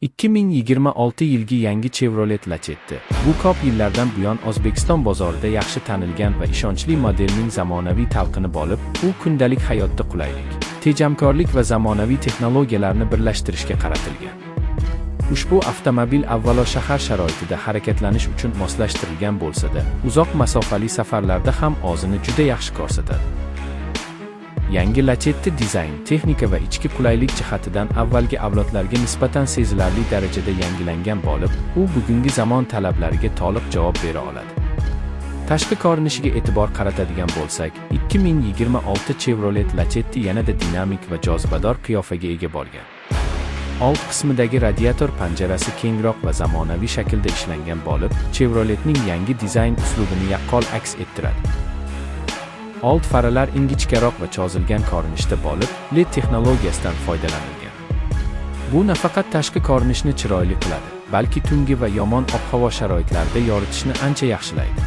2026 yilgi yangi Chevrolet Lacetti. Bu ko'p yillardan buyon O'zbekiston bozorida yaxshi tanilgan va ishonchli modelning zamonaviy talqini bo'lib, u kundalik hayotda qulaylik, tejamkorlik va zamonaviy texnologiyalarni birlashtirishga qaratilgan. Ushbu avtomobil avvalo shahar sharoitida harakatlanish uchun moslashtirilgan bo'lsa-da, uzoq masofali safarlarda ham o'zini juda yaxshi ko'rsatadi. Yangi Lacetti dizayn, texnika va ichki qulaylik jihatidan avvalgi avlodlarga nisbatan sezilarli darajada yangilangan bo'lib, u bugungi zamon talablariga to'liq javob bera oladi. Tashqi ko'rinishiga e'tibor qaratadigan bo'lsak, 2026 Chevrolet Lacetti yanada dinamik va jozibador qiyofaga ega bo'lgan. Old qismidagi radiator panjarasi kengroq va zamonaviy shaklda ishlangan bo'lib, Chevroletning yangi dizayn uslubini yaqqol aks ettiradi. Old faralar ingichkaroq va cho'zilgan ko'rinishda bo'lib, LED texnologiyasidan foydalanilgan. Bu nafaqat tashqi ko'rinishni chiroyli qiladi, balki tungi va yomon ob-havo sharoitlarida yoritishni ancha yaxshilaydi.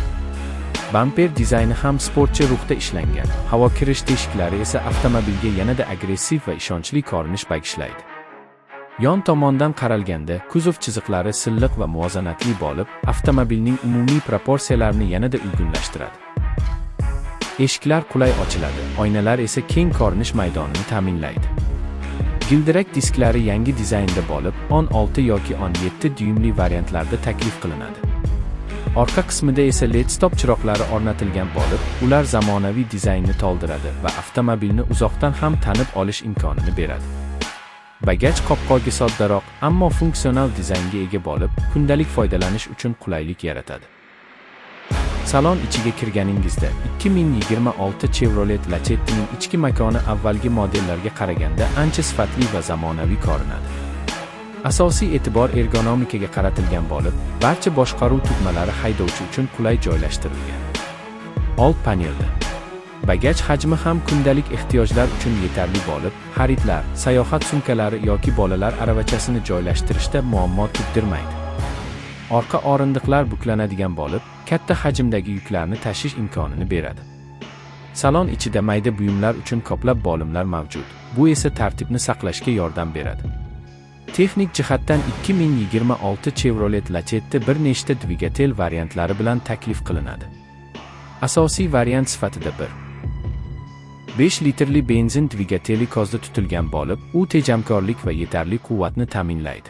Bamper dizayni ham sportchi ruhda ishlangan, havo kirish teshiklari esa avtomobilga yanada agressiv va ishonchli ko'rinish bagishlaydi. Yon tomondan qaralganda, kuzov chiziqlari silliq va muvozanatli bo'lib, avtomobilning umumiy proporsiyalarini yanada uyg'unlashtiradi. Eshiklar qulay ochiladi, oynalar esa keng ko'rinish maydonini ta'minlaydi. Gildirak disklari yangi dizaynda bo'lib, 16 yoki 17 dyumli variantlarda taklif qilinadi. Orqa qismida esa LED stop chiroqlari o'rnatilgan bo'lib, ular zamonaviy dizaynni to'ldiradi va avtomobilni uzoqdan ham tanib olish imkonini beradi. Bagaj qopqog'i soddaroq, ammo funksional dizaynga ega bo'lib, kundalik foydalanish uchun qulaylik yaratadi. Salon ichiga kirganingizda 2026 Chevrolet Lacetti'ning ichki makoni avvalgi modellarga qaraganda ancha sifatli va zamonaviy ko'rinadi. Asosiy e'tibor ergonomikaga qaratilgan bo'lib, barcha boshqaruv tugmalari haydovchi uchun qulay joylashtirilgan. Old panelda bagaj hajmi ham kundalik ehtiyojlar uchun yetarli bo'lib, xaridlar, sayohat sumkalari yoki bolalar aravachasini joylashtirishda muammo tug'dirmaydi. Orqa o'rindiqlar buklanadigan bo'lib, katta hajmdagi yuklarni tashish imkonini beradi. Salon ichida mayda buyumlar uchun ko'plab bo'limlar mavjud. Bu esa tartibni saqlashga yordam beradi. Texnik jihatdan 2026 Chevrolet Lacetti bir nechta dvigatel variantlari bilan taklif qilinadi. Asosiy variant sifatida 5 litrli benzin dvigateli ko'zda tutilgan bo'lib, u tejamkorlik va yetarli quvvatni ta'minlaydi.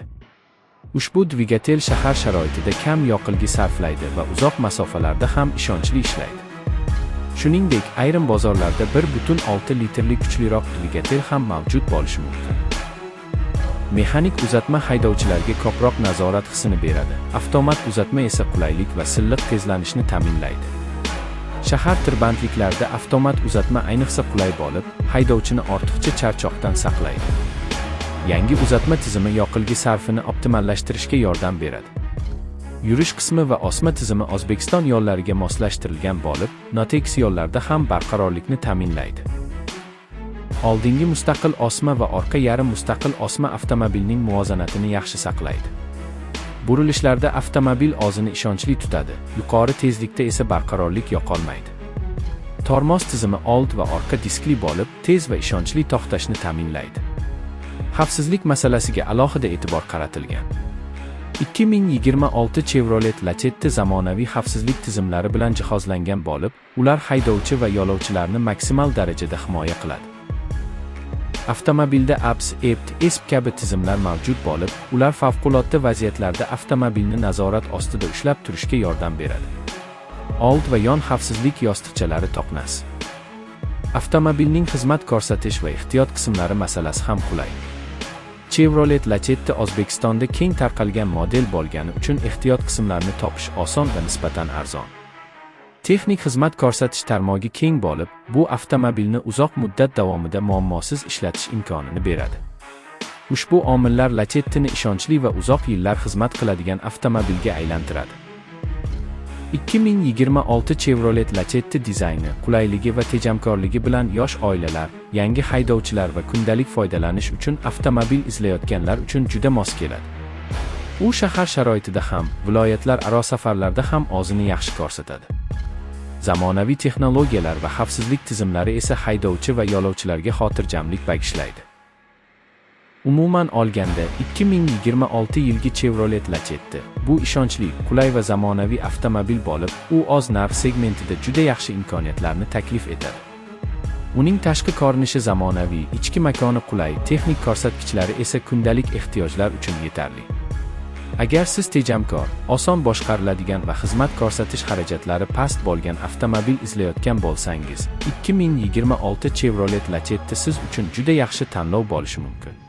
Ushbu dvigatel shahar sharoitida kam yoqilg'i sarflaydi va uzoq masofalarda ham ishonchli ishlaydi. Shuningdek, ayrim bozorlarda 1.6 litrli kuchliroq dvigatel ham mavjud bo'lishi mumkin. Mexanik uzatma haydovchilarga ko'proq nazorat hissini beradi. Avtomat uzatma esa qulaylik va silliq tezlanishni ta'minlaydi. Shahar tirbandliklarida avtomat uzatma ayniqsa qulay bo'lib, haydovchini ortiqcha charchoqdan saqlaydi. Yangi uzatma tizimi yoqilg'i sarfini optimallashtirishga yordam beradi. Yurish qismi va osma tizimi O'zbekiston yo'llariga moslashtirilgan bo'lib, notekis yo'llarda ham barqarorlikni ta'minlaydi. Oldingi mustaqil osma va orqa yarim mustaqil osma avtomobilning muvozanatini yaxshi saqlaydi. Burilishlarda avtomobil o'zini ishonchli tutadi, yuqori tezlikda esa barqarorlik yo'qolmaydi. Tormoz tizimi old va orqa diskli bo'lib, tez va ishonchli to'xtashni ta'minlaydi. Xavfsizlik masalasiga alohida e'tibor qaratilgan. 2026 Chevrolet Lacetti zamonaviy xavfsizlik tizimlari bilan jihozlangan bo'lib, ular haydovchi va yo'lovchilarni maksimal darajada himoya qiladi. Avtomobilda ABS, EPT, ESP kabi tizimlar mavjud bo'lib, ular favqulodda vaziyatlarda avtomobilni nazorat ostida ushlab turishga yordam beradi. Old va yon xavfsizlik yostiqchalari to'qnas. Avtomobilning xizmat ko'rsatish va ehtiyot qismlari masalasi ham qulay. Chevrolet Lacetti O'zbekistonda keng tarqalgan model bo'lgani uchun ehtiyot qismlarini topish oson va nisbatan arzon. Texnik xizmat ko'rsatish tarmog'i keng bo'lib, bu avtomobilni uzoq muddat davomida muammosiz ishlatish imkonini beradi. Ushbu omillar Lacetti'ni ishonchli va uzoq yillar xizmat qiladigan avtomobilga aylantiradi. 2026 Chevrolet Lacetti dizayni, qulayligi va tejamkorligi bilan yosh oilalar, yangi haydovchilar va kundalik foydalanish uchun avtomobil izlayotganlar uchun juda mos keladi. U shahar sharoitida ham, viloyatlar aro safarlarda ham o'zini yaxshi ko'rsatadi. Zamonaviy texnologiyalar va xavfsizlik tizimlari esa haydovchi va yo'lovchilarga xotirjamlik bagishlaydi. Umuman olganda, 2026 yilgi Chevrolet Lacetti bu ishonchli, qulay va zamonaviy avtomobil bo'lib, u oz narx segmentida juda yaxshi imkoniyatlarni taklif etadi. Uning tashqi ko'rinishi zamonaviy, ichki makoni qulay, texnik ko'rsatkichlari esa kundalik ehtiyojlar uchun yetarli. Agar siz tejamkor, oson boshqariladigan va xizmat ko'rsatish xarajatlari past bo'lgan avtomobil izlayotgan bo'lsangiz, 2026 Chevrolet Lacetti siz uchun juda yaxshi tanlov bo'lishi mumkin.